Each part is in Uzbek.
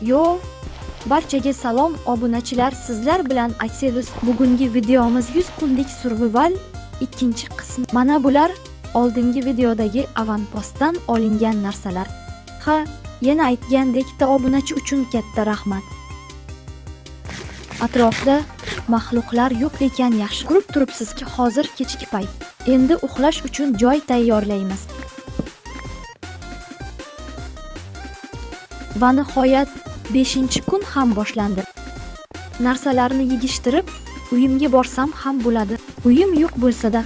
Yo, barchaga salom obunachilar, sizlar bilan Axelus. Bugungi videomiz 100 kunlik survival ikkinchi qism. Mana bular oldingi videodagi avantpostdan olingan narsalar. Ha, yana aytgandek, obunachi uchun katta rahmat. Atrofda maxluqlar yo'q ekan, yaxshi ko'rib turibsizki, hozir kechki payt. Endi uxlash uchun joy tayyorlaymiz. Va nihoyat 5-kun ham boshlandi. Narsalarni yig'ishtirib, uyimga borsam ham bo'ladi. Uyim yo'q bo'lsa-da.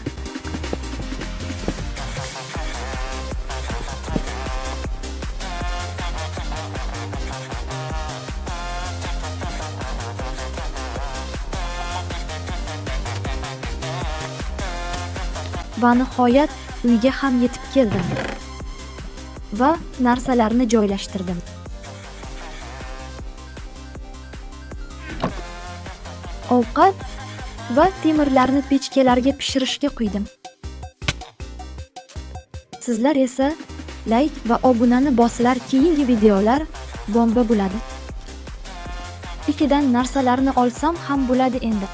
Va nihoyat uyga ham yetib keldim. Va narsalarni joylashtirdim. Ovqat va temirlarni pechkalarga pishirishga qo'ydim. Sizlar esa like va obunani bossalar, keyingi videolar bomba bo'ladi. Ikidan narsalarni olsam ham bo'ladi endi.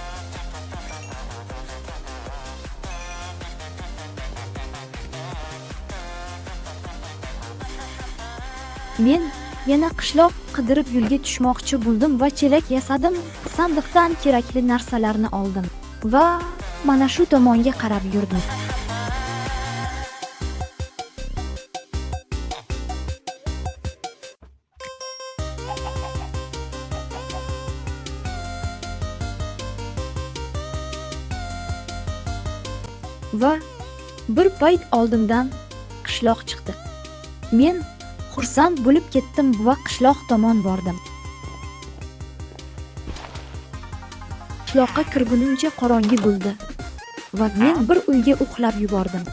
Men yana qishloq qidirib yo'lga tushmoqchi bo'ldim va chelak yasadim. Sandiqdan kerakli narsalarni oldim va mana shu tomonga qarab yurdim. Va bir payt oldimdan qishloq chiqdi. Men xursand bo'lib ketdim va qishloq tomon bordim. Qishloqqa kirgunimcha qorong'i bo'ldi va men bir uyga uxlab yubordim.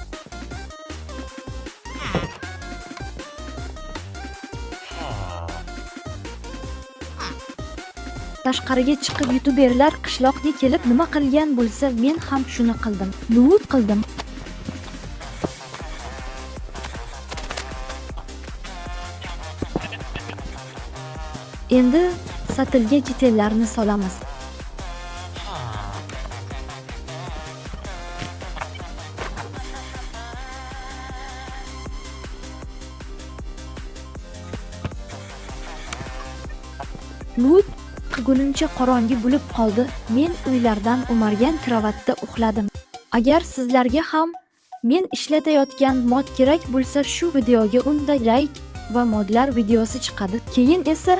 Tashqariga chiqib youtuberlar qishloqqa kelib nima qilgan bo'lsa, men ham shuni qildim. Loot qildim. Endi satilga jitellarni solamiz. Loot qilgunimcha qorong'i bo'lib qoldi. Men uylardan o'margan kravatda uxladim. Agar sizlarga ham men ishlatayotgan mod kerak bo'lsa, shu videoga unda like va modlar videosi chiqadi. Keyin esa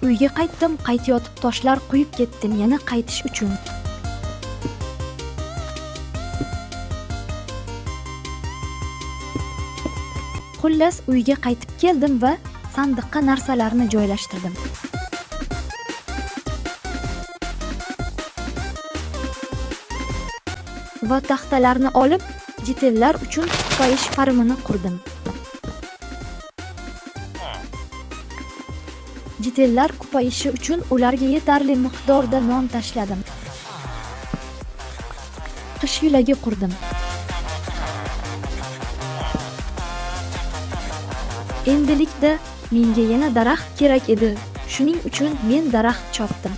uyga qaytdim, qaytayotib toshlar qo'yib ketdim yana qaytish uchun. Xullas uyga qaytib keldim va sandiqqa narsalarni joylashtirdim. Va taxtalarni olib, jitellar uchun ko'payish farmini qurdim. Jitellar ko'payishi uchun ularga yetarli miqdorda non tashladim. Qish yo'lagi qurdim. Endilikda menga yana daraxt kerak edi. Shuning uchun men daraxt chopdim.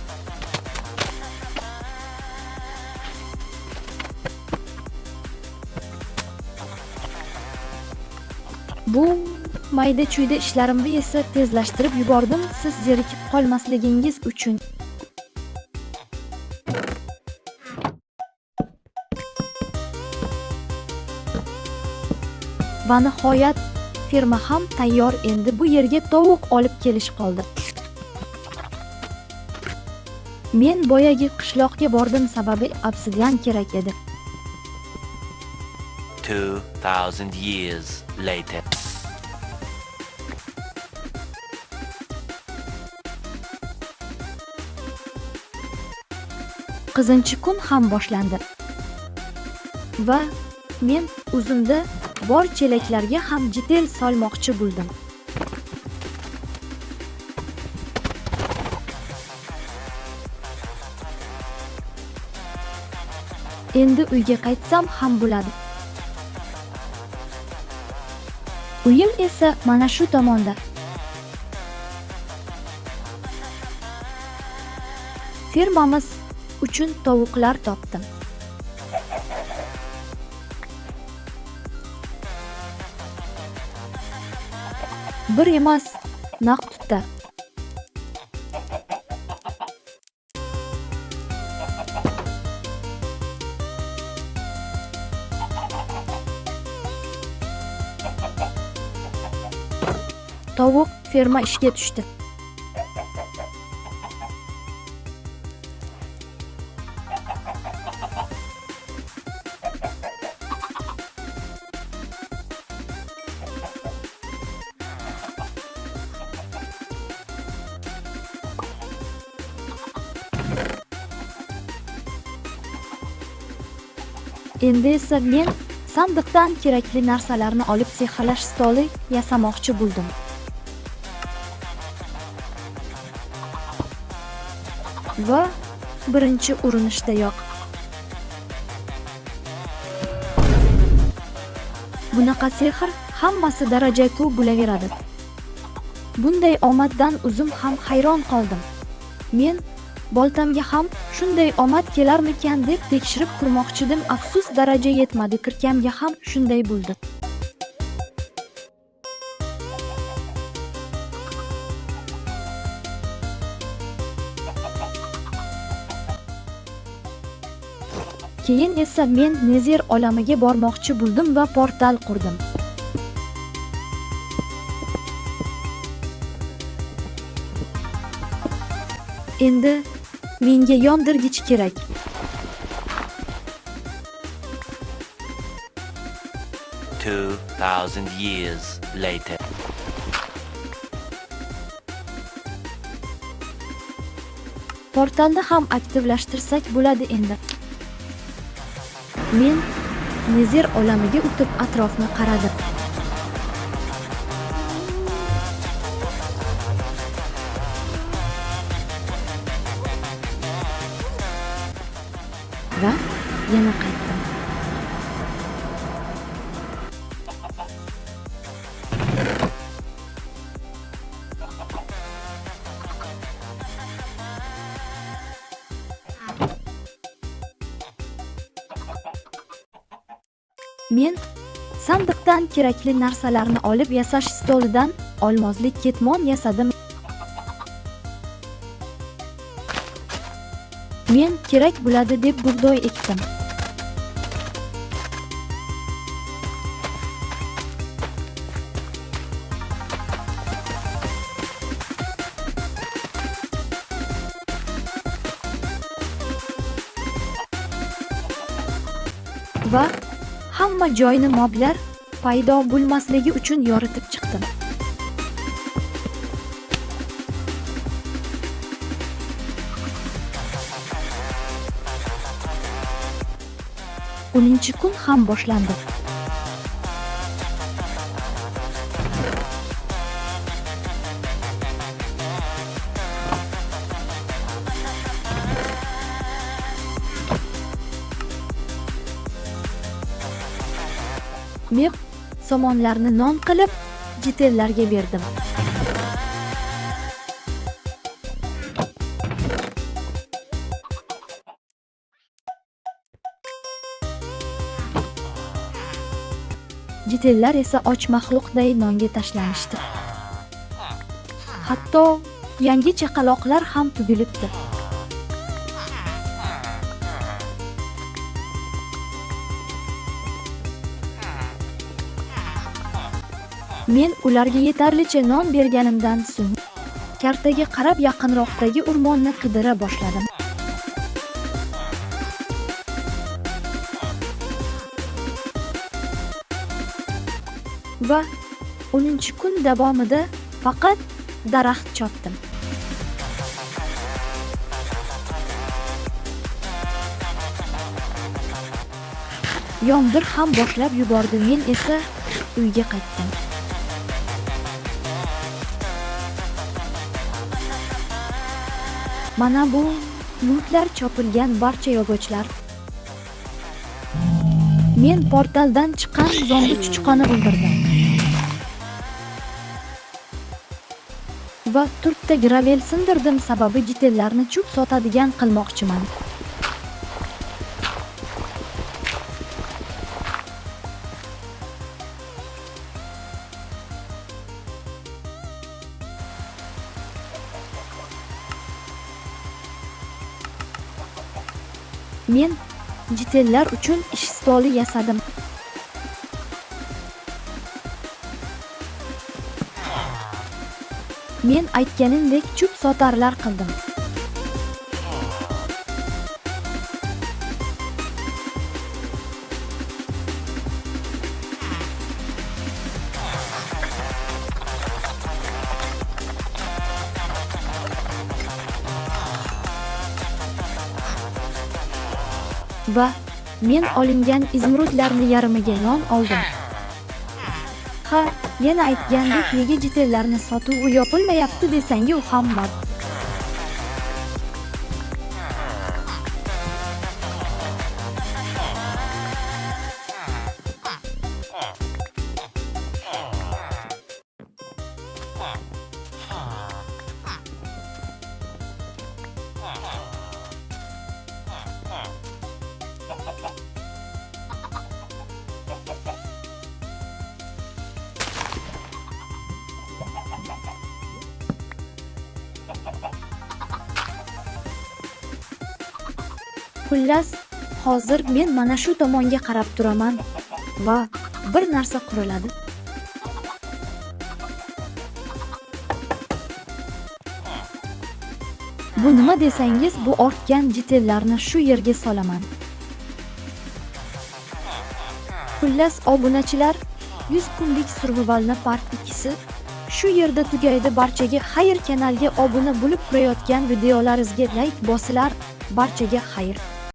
Bu mayda-chuyda ishlarimni esa tezlashtirib yubordim, siz zerikib qolmasligingiz uchun. Va nihoyat ferma ham tayyor. Endi bu yerga tovuq olib kelish qoldi. Men boyagi qishloqqa bordim, sababi obsidian kerak edi. 2000 years later. Qizinchi kun ham boshlandi. Va men o'zimda bor chelaklarga ham jitel solmoqchi bo'ldim. Endi uyga qaytsam ham bo'ladi. Uyim esa mana shu tomonda. Firmamiz uchun tovuqlar topdim. Bir emas, naq tutda. Tovuq ferma ishga tushdi. Endi esa men sandiqdan kerakli narsalarni olib sehrlash stoli yasamoqchi bo'ldim. Va birinchi urinishdayoq bunaqa sehr hammasi daraja-ku bo'laveradi. Bunday omaddan o'zim ham hayron qoldim. Men boltamga ham shunday omad kelarmikan deb tekshirib ko'rmoqchidim. Afsus, daraja yetmadi. Kirkamga ham shunday bo'ldi. Keyin esa men Nezir olamiga bormoqchi bo'ldim va portal qurdim. Endi menga yondirgich kerak. Two thousand years later. Portalni ham aktivlashtirsak bo'ladi endi. Men Nezir olamiga o'tib atrofni qaradim. Va yana qaytdim. Men sandiqdan kerakli narsalarni olib yasash stolidan olmoslik ketmon yasadim. Men kerak bo'ladi deb bug'doy ekdim. Va hamma joyni moblar paydo bo'lmasligi uchun yoritib chiqdim. O'ninchi kun ham boshlandi. Men somonlarni non qilib jitellarga berdim. Jitellar esa och maxluqday nonga tashlanishdi. Hatto yangi chaqaloqlar ham tugilibdi. Men ularga yetarlicha non berganimdan so'ng kartaga qarab yaqinroqdagi o'rmonni qidira boshladim. Va 10-kun davomida faqat daraxt chopdim. Yomg'ir ham boshlab yubordi. Men esa uyga qaytdim. Mana bu lootlar chopilgan barcha yog'ochlar. Men portaldan chiqqan zombi chuchqani o'ldirdim. va turtda gravel sindirdim sababi jitellarni cho'p sotadigan qilmoqchiman. Men jitellar uchun ish stoli yasadim. Men aytganimdek cho'p sotarlar qildim. Va men olingan izmrudlarni yarmiga yon oldim. Ha, yana aytgandek nega jitellarni sotuvi yopilmayapti desang u ham bor. Xullas, hozir men mana shu tomonga qarab turaman va bir narsa quriladi. Bu nima desangiz, bu ortgan jitellarni shu yerga solaman. Xullas, obunachilar, 100 kunlik survivalni part 2si shu yerda tugaydi. Barchaga xayr, kanalga obuna bo'lib turayotgan videolaringizga like bosilar. Barchaga xayr.